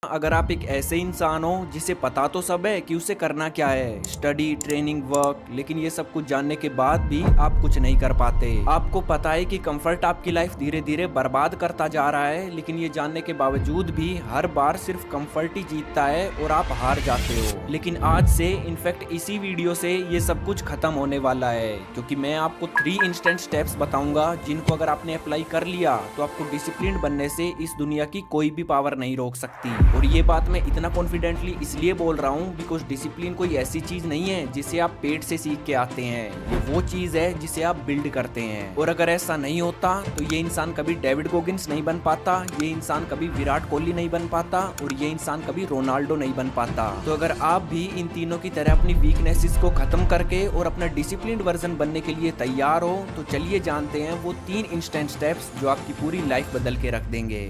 अगर आप एक ऐसे इंसान हो जिसे पता तो सब है कि उसे करना क्या है, स्टडी, ट्रेनिंग, वर्क, लेकिन ये सब कुछ जानने के बाद भी आप कुछ नहीं कर पाते। आपको पता है कि कंफर्ट आपकी लाइफ धीरे धीरे बर्बाद करता जा रहा है, लेकिन ये जानने के बावजूद भी हर बार सिर्फ कंफर्ट ही जीतता है और आप हार जाते हो। लेकिन आज से इनफैक्ट इसी वीडियो से ये सब कुछ खत्म होने वाला है, क्योंकि मैं आपको 3 इंस्टेंट स्टेप्स बताऊंगा जिनको अगर आपने अप्लाई कर लिया तो आपको डिसिप्लिन बनने से इस दुनिया की कोई भी पावर नहीं रोक सकती। और ये बात मैं इतना कॉन्फिडेंटली इसलिए बोल रहा हूँ बिकॉज डिसिप्लिन कोई ऐसी चीज नहीं है जिसे आप पेट से सीख के आते हैं। ये वो चीज है जिसे आप बिल्ड करते हैं, और अगर ऐसा नहीं होता तो ये इंसान कभी डेविड गोगिंस नहीं बन पाता, ये इंसान कभी विराट कोहली नहीं बन पाता, और ये इंसान कभी रोनाल्डो नहीं बन पाता। तो अगर आप भी इन तीनों की तरह अपनी वीकनेसेस को खत्म करके और अपना डिसिप्लिन वर्जन बनने के लिए तैयार हो, तो चलिए जानते हैं वो 3 इंस्टेंट स्टेप्स जो आपकी पूरी लाइफ बदल के रख देंगे।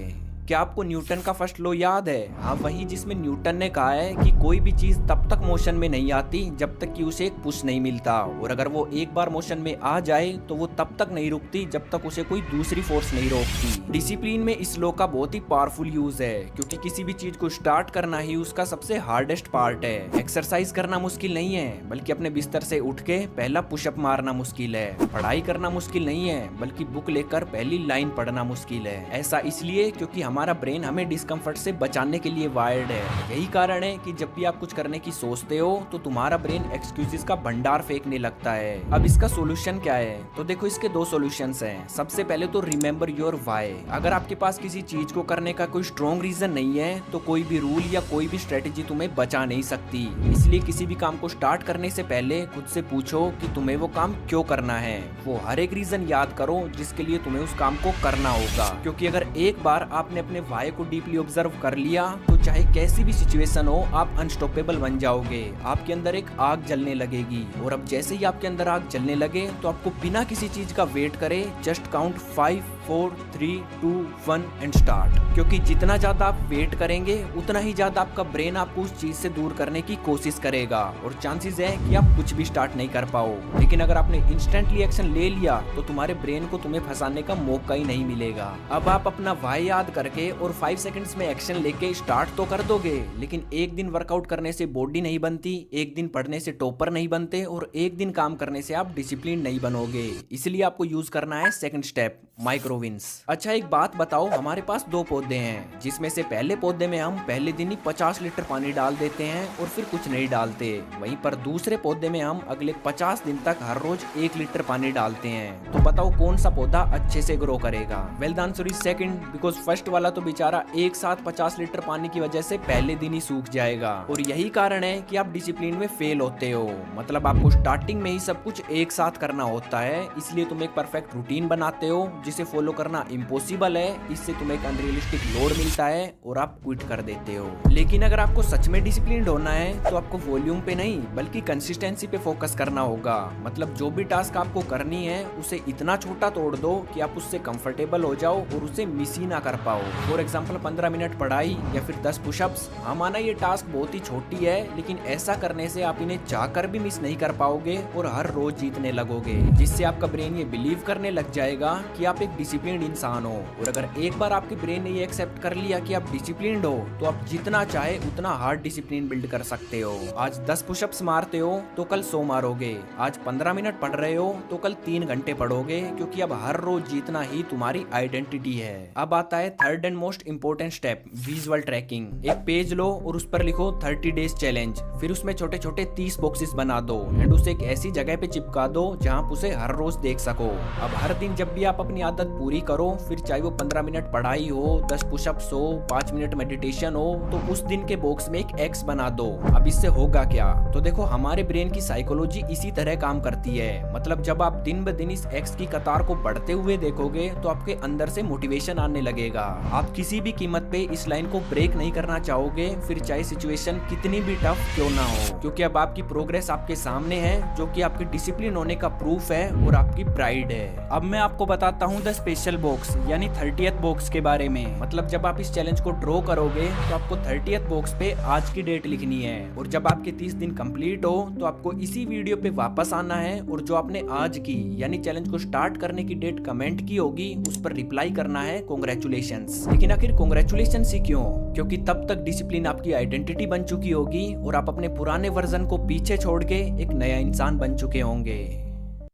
क्या आपको न्यूटन का फर्स्ट लॉ याद है? हाँ, वही जिसमें न्यूटन ने कहा है कि कोई भी चीज तब तक मोशन में नहीं आती जब तक कि उसे एक पुश नहीं मिलता, और अगर वो एक बार मोशन में आ जाए तो वो तब तक नहीं रुकती जब तक उसे कोई दूसरी फोर्स नहीं रोकती। डिसिप्लिन में इस लॉ का बहुत ही पावरफुल यूज है, क्योंकि किसी भी चीज को स्टार्ट करना ही उसका सबसे हार्डेस्ट पार्ट है। एक्सरसाइज करना मुश्किल नहीं है, बल्कि अपने बिस्तर से उठ के पहला पुशअप मारना मुश्किल है। पढ़ाई करना मुश्किल नहीं है, बल्कि बुक लेकर पहली लाइन पढ़ना मुश्किल है। ऐसा इसलिए क्योंकि हमारा ब्रेन हमें डिस्कम्फर्ट से बचाने के लिए वायर्ड है। यही कारण है कि जब भी आप कुछ करने की सोचते हो तो तुम्हारा ब्रेन एक्सक्यूजेस का भंडार फेंकने लगता है। अब इसका सोल्यूशन क्या है? तो देखो, इसके 2 सॉल्यूशंस हैं। सबसे पहले तो रिमेंबर योर व्हाई। अगर आपके पास किसी चीज को करने का कोई स्ट्रॉन्ग रीजन नहीं है तो कोई भी रूल या कोई भी स्ट्रेटेजी तुम्हें बचा नहीं सकती। इसलिए किसी भी काम को स्टार्ट करने से पहले खुद से पूछो कि तुम्हें वो काम क्यों करना है। वो हर एक रीजन याद करो जिसके लिए तुम्हें उस काम को करना होगा, क्योंकि अगर एक बार आपने अपने वाई को डीपली ऑब्जर्व कर लिया तो चाहे कैसी भी सिचुएशन हो आप अनस्टॉपेबल बन जाओगे। आपके अंदर एक आग जलने लगेगी, और अब जैसे ही आपके अंदर आग जलने लगे तो आपको बिना किसी चीज का वेट करे जस्ट काउंट 5 4 3 2 1 एंड स्टार्ट। क्योंकि जितना ज्यादा आप वेट करेंगे उतना ही ज्यादा आपका ब्रेन आपको उस चीज से दूर करने की कोशिश करेगा, और चांसेस है कि आप कुछ भी स्टार्ट नहीं कर पाओ। लेकिन अगर आपने इंस्टेंटली एक्शन ले लिया तो तुम्हारे ब्रेन को तुम्हें फंसाने का मौका ही नहीं मिलेगा। अब आप अपना वाई याद करके और 5 सेकंड्स में एक्शन लेके स्टार्ट तो कर दोगे, लेकिन एक दिन वर्कआउट करने से बॉडी नहीं बनती, एक दिन पढ़ने से टॉपर नहीं बनते, और एक दिन काम करने से आप डिसिप्लिन नहीं बनोगे। इसलिए आपको यूज करना है सेकंड स्टेप, माइक्रोविंस। अच्छा, एक बात बताओ, हमारे पास 2 पौधे हैं, जिसमें से पहले पौधे में हम पहले दिन ही 50 लीटर पानी डाल देते हैं और फिर कुछ नहीं डालते। वहीं पर दूसरे पौधे में हम अगले 50 दिन तक हर रोज 1 लीटर पानी डालते हैं। तो बताओ कौन सा पौधा अच्छे से ग्रो करेगा? Well, the answer is second, because first वाला तो बेचारा एक साथ 50 लीटर पानी की वजह से पहले दिन ही सूख जाएगा। और यही कारण है कि आप डिसिप्लिन में फेल होते हो। मतलब आपको स्टार्टिंग में ही सब कुछ एक साथ करना होता है, इसलिए तुम एक परफेक्ट रूटीन बनाते हो जिसे फॉलो करना इम्पॉसिबल है। इससे तुम्हें एक अनरियलिस्टिक लोड मिलता है और आप क्विट कर देते हो। लेकिन अगर आपको सच में डिसिप्लिन होना है तो आपको वॉल्यूम पे नहीं बल्कि कंसिस्टेंसी पे फोकस करना होगा। मतलब जो भी टास्क आपको करनी है उसे इतना छोटा तोड़ दो कि आप उससे कंफर्टेबल हो जाओ और उसे मिस ही ना कर पाओ। फॉर एग्जाम्पल 15 मिनट पढ़ाई या फिर 10 पुशअप्स। हाँ, माना ये टास्क बहुत ही छोटी है, लेकिन ऐसा करने से आप इन्हें चाहकर भी मिस नहीं कर पाओगे और हर रोज जीतने लगोगे, जिससे आपका ब्रेन ये बिलीव करने लग जाएगा कि आप एक डिसिप्लिन्ड इंसान हो। और अगर एक बार आपके ब्रेन ने ये एक्सेप्ट कर लिया कि आप डिसिप्लिन्ड हो तो आप जितना चाहे उतना हार्ड डिसिप्लिन बिल्ड कर सकते हो। आज 10 पुशअप्स मारते हो तो कल 100 मारोगे। आज 15 मिनट पढ़ रहे हो तो कल 3 घंटे पढ़ोगे, क्योंकि अब हर रोज जीतना ही तुम्हारी आइडेंटिटी है। अब आता है third and most important step, visual tracking. एक पेज लो और उस पर लिखो 30 डेज चैलेंज, फिर उसमें छोटे छोटे 30 बॉक्सेस बना दो एंड उसे एक ऐसी जगह पे चिपका दो जहाँ आप उसे हर रोज देख सको। अब हर दिन जब भी आप अपनी आदत पूरी करो, फिर चाहे वो 15 मिनट पढ़ाई हो, 10 पुशअप्स हो, 5 मिनट मेडिटेशन हो, तो उस दिन के बॉक्स में एक एक्स बना दो। अब इससे होगा क्या? तो देखो, हमारे ब्रेन की साइकोलॉजी इसी तरह काम करती है। मतलब जब आप दिन ब दिन इस एक्स की कतार को बढ़ते हुए देखोगे तो आपके अंदर से मोटिवेशन आने लगेगा। आप किसी भी कीमत पे इस लाइन को ब्रेक नहीं करना चाहोगे, फिर चाहे सिचुएशन कितनी भी टफ क्यों ना हो, क्योंकि अब आपकी प्रोग्रेस आपके सामने है, जो कि आपके डिसिप्लिन होने का प्रूफ है और आपकी प्राइड है। अब मैं आपको बताता हूँ द स्पेशल बॉक्स यानी 30th बॉक्स के बारे में। मतलब जब आप इस चैलेंज को ड्रॉ करोगे तो आपको 30th बॉक्स पे आज की डेट लिखनी है, और जब आपके 30 दिन कंप्लीट हो तो आपको इसी वीडियो पे वापस आना है और जो आपने आज की यानी चैलेंज को स्टार्ट करने की डेट कमेंट की होगी उस पर रिप्लाई करना है कांग्रेचुलेशंस। लेकिन आखिर कांग्रेचुलेशंस ही क्यों? क्योंकि तब तक डिसिप्लिन आपकी आइडेंटिटी बन चुकी होगी और आप अपने पुराने वर्जन को पीछे छोड़ के एक नया इंसान बन चुके होंगे।